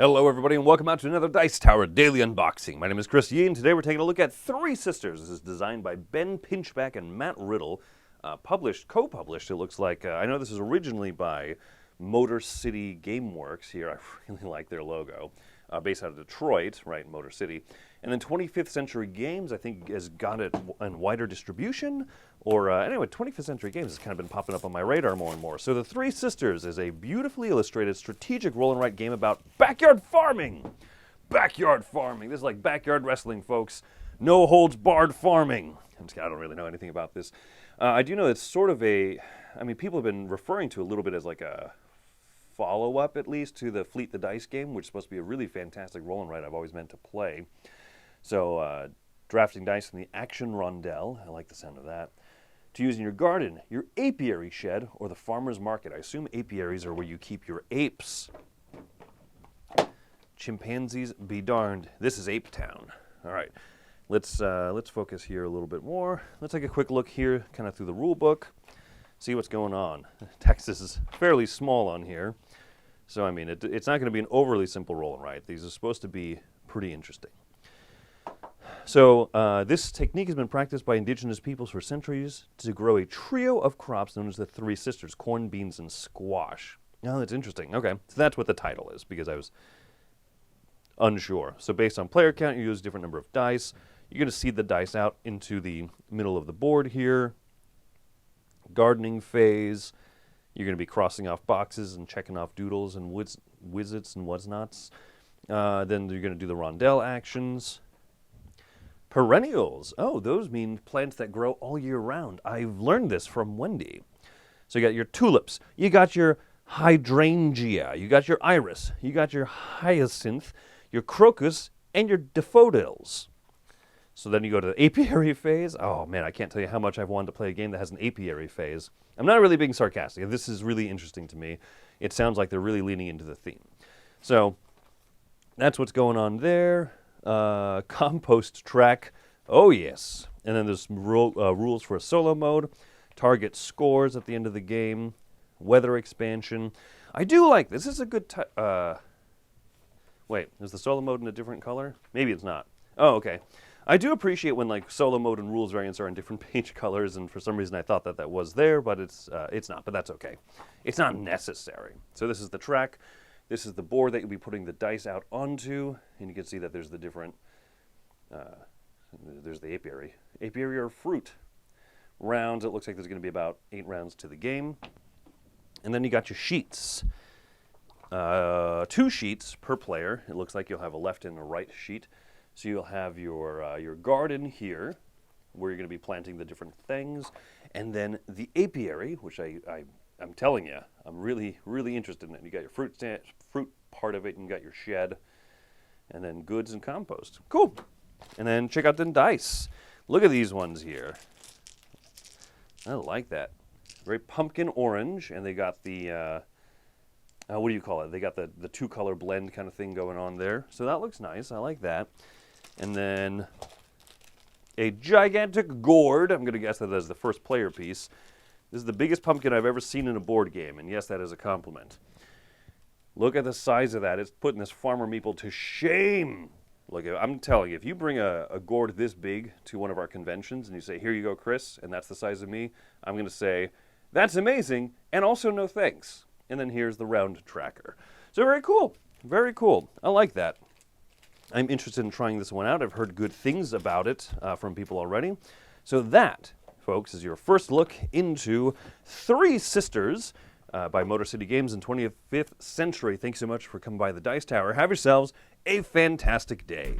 Hello everybody and welcome out to another Dice Tower Daily Unboxing. My name is Chris Yee and today we're taking a look at Three Sisters. This is designed by Ben Pinchback and Matt Riddle. Co-published, it looks like. I know this is originally by Motor City Gameworks here. I really like their logo. Based out of Detroit, right, Motor City. And then 25th Century Games, I think, has got it in wider distribution. Or, anyway, 25th Century Games has kind of been popping up on my radar more and more. So The Three Sisters is a beautifully illustrated strategic roll-and-write game about backyard farming. Backyard farming. This is like backyard wrestling, folks. No holds barred farming. I don't really know anything about this. I do know it's sort of people have been referring to it a little bit as like a follow-up, at least, to the Fleet the Dice game, which is supposed to be a really fantastic roll-and-write I've always meant to play. So, drafting dice in the action rondelle. I like the sound of that. To use in your garden, your apiary shed, or the farmer's market. I assume apiaries are where you keep your apes. Chimpanzees be darned. This is Ape Town. All right. Let's focus here a little bit more. Let's take a quick look here, kind of through the rule book. See what's going on. Text is fairly small on here. So, I mean, it's not going to be an overly simple roll and write. These are supposed to be pretty interesting. So, this technique has been practiced by indigenous peoples for centuries to grow a trio of crops known as the Three Sisters, corn, beans, and squash. Now, that's interesting. Okay, so that's what the title is, because I was unsure. So, based on player count, you use a different number of dice. You're going to seed the dice out into the middle of the board here. Gardening phase, you're going to be crossing off boxes and checking off doodles and wizards and whatnots. Then you're going to do the rondelle actions. Perennials. Oh, those mean plants that grow all year round. I've learned this from Wendy. So you got your tulips, you got your hydrangea, you got your iris, you got your hyacinth, your crocus, and your daffodils. So then you go to the apiary phase. Oh man, I can't tell you how much I've wanted to play a game that has an apiary phase. I'm not really being sarcastic. This is really interesting to me. It sounds like they're really leaning into the theme. So that's what's going on there. Compost track. Oh yes. And then there's rules for a solo mode. Target scores at the end of the game. Weather expansion. I do like this. This is a good wait, is the solo mode in a different color? Maybe it's not. Oh, okay. I do appreciate when like solo mode and rules variants are in different page colors, and for some reason I thought that was there, but it's not. But that's okay. It's not necessary. So this is the track. This is the board that you'll be putting the dice out onto, and you can see that there's the different. There's the apiary. Apiary or fruit rounds. It looks like there's going to be about 8 rounds to the game, and then you got your sheets. 2 sheets per player. It looks like you'll have a left and a right sheet. So you'll have your garden here, where you're going to be planting the different things, and then the apiary, which I'm telling you, I'm really, really interested in it. You got your fruit part of it, and you got your shed, and then goods and compost. Cool. And then check out the dice. Look at these ones here. I like that. Very pumpkin orange, and they got the what do you call it? They got the 2-color blend kind of thing going on there. So that looks nice. I like that. And then a gigantic gourd. I'm going to guess that as the first player piece. This is the biggest pumpkin I've ever seen in a board game, and yes, that is a compliment. Look at the size of that. It's putting this farmer meeple to shame. Look, I'm telling you, if you bring a gourd this big to one of our conventions and you say, "Here you go, Chris," and that's the size of me, I'm going to say, "That's amazing," and also no thanks. And then here's the round tracker. So very cool. Very cool. I like that. I'm interested in trying this one out. I've heard good things about it from people already. So that, folks, is your first look into Three Sisters by Motor City Games in 25th Century. Thanks so much for coming by the Dice Tower. Have yourselves a fantastic day.